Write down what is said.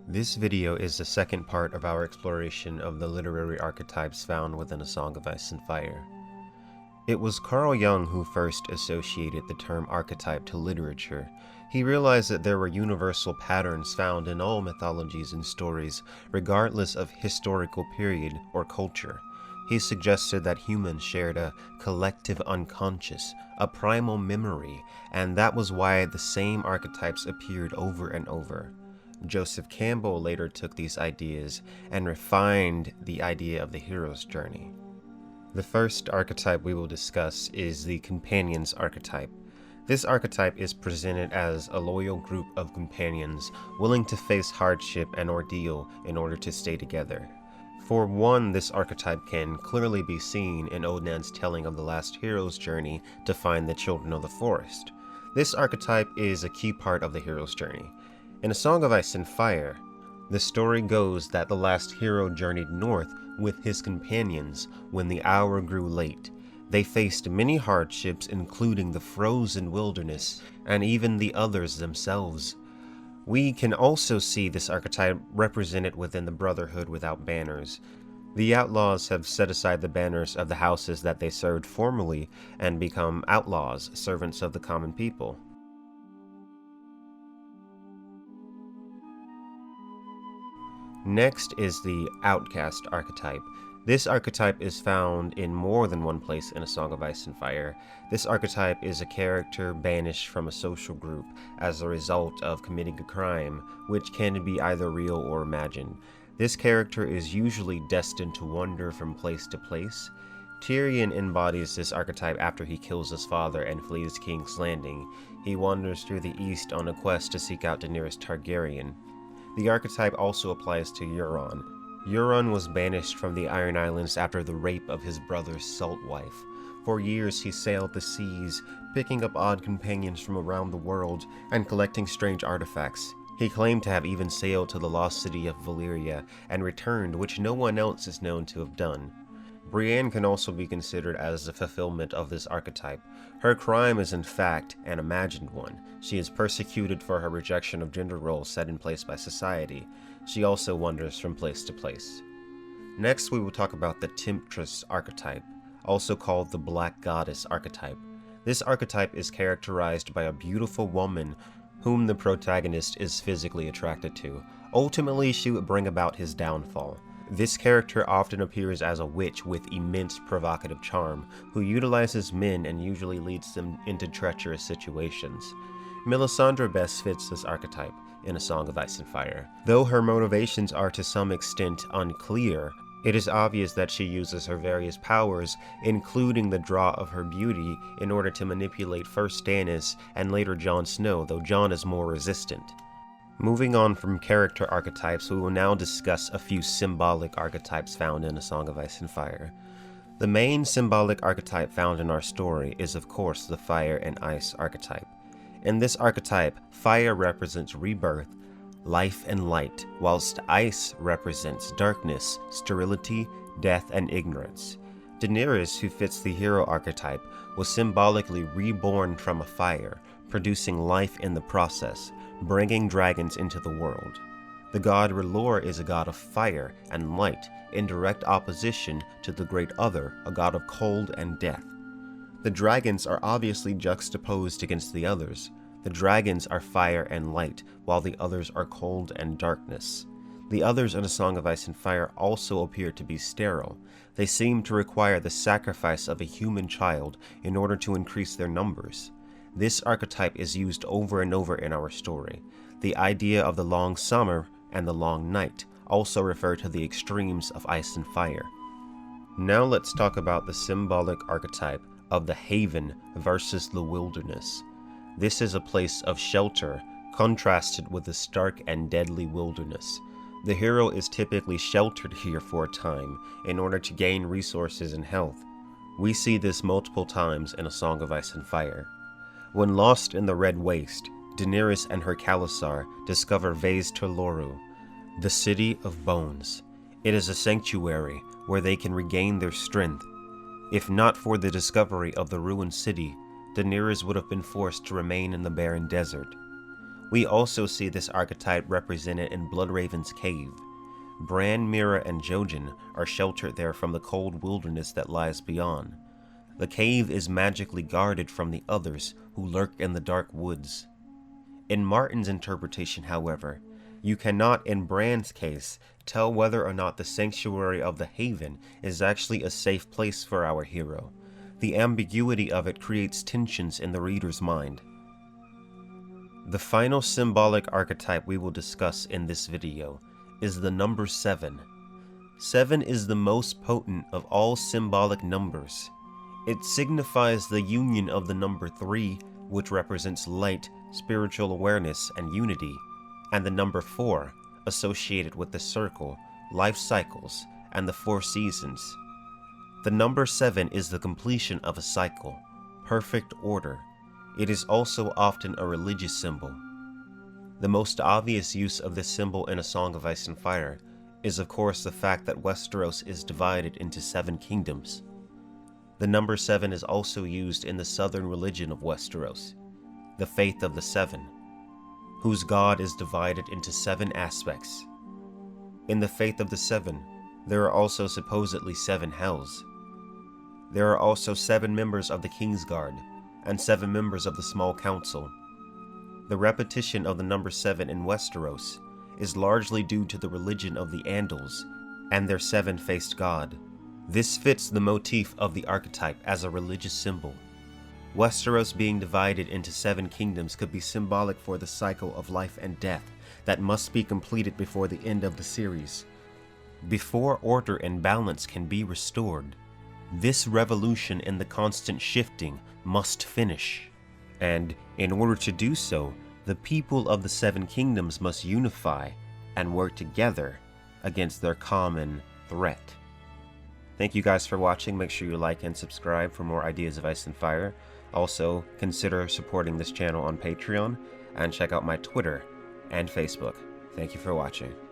This video is the second part of our exploration of the literary archetypes found within A Song of Ice and Fire. It was Carl Jung who first associated the term archetype to literature. He realized that there were universal patterns found in all mythologies and stories, regardless of historical period or culture. He suggested that humans shared a collective unconscious, a primal memory, and that was why the same archetypes appeared over and over. Joseph Campbell later took these ideas and refined the idea of the hero's journey. The first archetype we will discuss is the companion's archetype. This archetype is presented as a loyal group of companions willing to face hardship and ordeal in order to stay together. For one, this archetype can clearly be seen in Odin's telling of the last hero's journey to find the children of the forest. This archetype is a key part of the hero's journey. In A Song of Ice and Fire, the story goes that the last hero journeyed north with his companions when the hour grew late. They faced many hardships, including the frozen wilderness and even the others themselves. We can also see this archetype represented within the Brotherhood without banners. The outlaws have set aside the banners of the houses that they served formerly and become outlaws, servants of the common people. Next is the outcast archetype. This archetype is found in more than one place in A Song of Ice and Fire. This archetype is a character banished from a social group as a result of committing a crime, which can be either real or imagined. This character is usually destined to wander from place to place. Tyrion embodies this archetype after he kills his father and flees King's Landing. He wanders through the east on a quest to seek out Daenerys Targaryen. The archetype also applies to Euron. Euron was banished from the Iron Islands after the rape of his brother's salt wife. For years he sailed the seas, picking up odd companions from around the world and collecting strange artifacts. He claimed to have even sailed to the lost city of Valyria and returned, which no one else is known to have done. Brienne can also be considered as the fulfillment of this archetype. Her crime is in fact an imagined one. She is persecuted for her rejection of gender roles set in place by society. She also wanders from place to place. Next, we will talk about the temptress archetype, also called the Black Goddess archetype. This archetype is characterized by a beautiful woman whom the protagonist is physically attracted to. Ultimately, she would bring about his downfall. This character often appears as a witch with immense provocative charm, who utilizes men and usually leads them into treacherous situations. Melisandre best fits this archetype in A Song of Ice and Fire. Though her motivations are to some extent unclear, it is obvious that she uses her various powers, including the draw of her beauty, in order to manipulate first Stannis and later Jon Snow, though Jon is more resistant. Moving on from character archetypes, we will now discuss a few symbolic archetypes found in A Song of Ice and Fire. The main symbolic archetype found in our story is of course the fire and ice archetype. In this archetype, fire represents rebirth, life and light, whilst ice represents darkness, sterility, death, and ignorance. Daenerys, who fits the hero archetype, was symbolically reborn from a fire, producing life in the process, bringing dragons into the world. The god R'hllor is a god of fire and light, in direct opposition to the Great Other, a god of cold and death. The dragons are obviously juxtaposed against the others. The dragons are fire and light, while the others are cold and darkness. The others in A Song of Ice and Fire also appear to be sterile. They seem to require the sacrifice of a human child in order to increase their numbers. This archetype is used over and over in our story. The idea of the long summer and the long night also refer to the extremes of ice and fire. Now let's talk about the symbolic archetype of the haven versus the wilderness. This is a place of shelter, contrasted with the stark and deadly wilderness. The hero is typically sheltered here for a time in order to gain resources and health. We see this multiple times in A Song of Ice and Fire. When lost in the Red Waste, Daenerys and her Khalasar discover Vase Torloru, the City of Bones. It is a sanctuary where they can regain their strength. If not for the discovery of the ruined city, Daenerys would have been forced to remain in the barren desert. We also see this archetype represented in Bloodraven's cave. Bran, Mira, and Jojen are sheltered there from the cold wilderness that lies beyond. The cave is magically guarded from the others who lurk in the dark woods. In Martin's interpretation, however, you cannot, in Bran's case, tell whether or not the sanctuary of the Haven is actually a safe place for our hero. The ambiguity of it creates tensions in the reader's mind. The final symbolic archetype we will discuss in this video is the number 7. 7 is the most potent of all symbolic numbers. It signifies the union of the number 3, which represents light, spiritual awareness, and unity, and the number 4, associated with the circle, life cycles, and the 4 seasons. The number 7 is the completion of a cycle, perfect order. It is also often a religious symbol. The most obvious use of this symbol in A Song of Ice and Fire is of course the fact that Westeros is divided into 7 kingdoms. The number 7 is also used in the southern religion of Westeros, the Faith of the Seven, whose god is divided into 7 aspects. In the Faith of the Seven, there are also supposedly 7 hells. There are also 7 members of the Kingsguard, and 7 members of the Small Council. The repetition of the number 7 in Westeros is largely due to the religion of the Andals and their 7-faced god. This fits the motif of the archetype as a religious symbol. Westeros being divided into 7 kingdoms could be symbolic for the cycle of life and death that must be completed before the end of the series. Before order and balance can be restored, this revolution in the constant shifting must finish. And in order to do so, the people of the 7 kingdoms must unify and work together against their common threat. Thank you guys for watching. Make sure you like and subscribe for more ideas of Ice and Fire. Also, consider supporting this channel on Patreon, and check out my Twitter and Facebook. Thank you for watching.